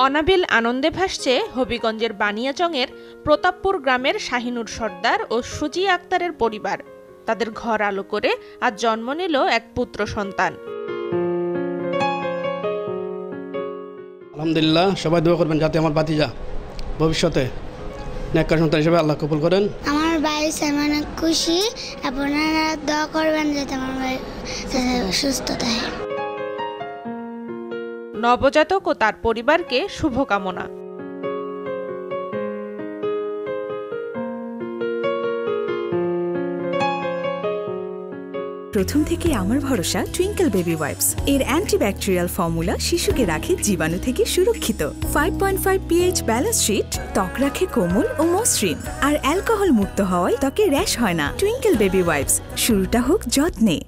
অনাবিল আনন্দে ভাসছে হবিগঞ্জের বানিয়াচংয়ের প্রতাপপুর গ্রামের শাহিনুর সর্দার ও সুজিয়া আক্তারের পরিবার। তাদের ঘর আলো করে আজ জন্ম নিল এক পুত্র সন্তান। আলহামদুলিল্লাহ, সবাই দোয়া করবেন যাতে আমার ভাতিজা ভবিষ্যতে নেককার সন্তান হিসেবে আল্লাহ কবুল করেন। আমার ভাই অনেক খুশি, আপনারা দোয়া করবেন যাতে আমার ভাই সুস্থ থাকে। নবজাতক ও তার পরিবারকে শুভকামনা। প্রথম থেকে আমার ভরসা টুইঙ্কেল বেবি ওয়াইপস। এর অ্যান্টিব্যাকটেরিয়াল ফর্মুলা শিশুকে রাখে জীবাণু থেকে সুরক্ষিত। 5.5 pH ব্যালেন্স শিট ত্বক রাখে কোমল ও মসৃণ, আর অ্যালকোহল মুক্ত হওয়ায় ত্বকে র্যাশ হয় না। টুইঙ্কেল বেবি ওয়াইপস, শুরুটা হোক যত্নে।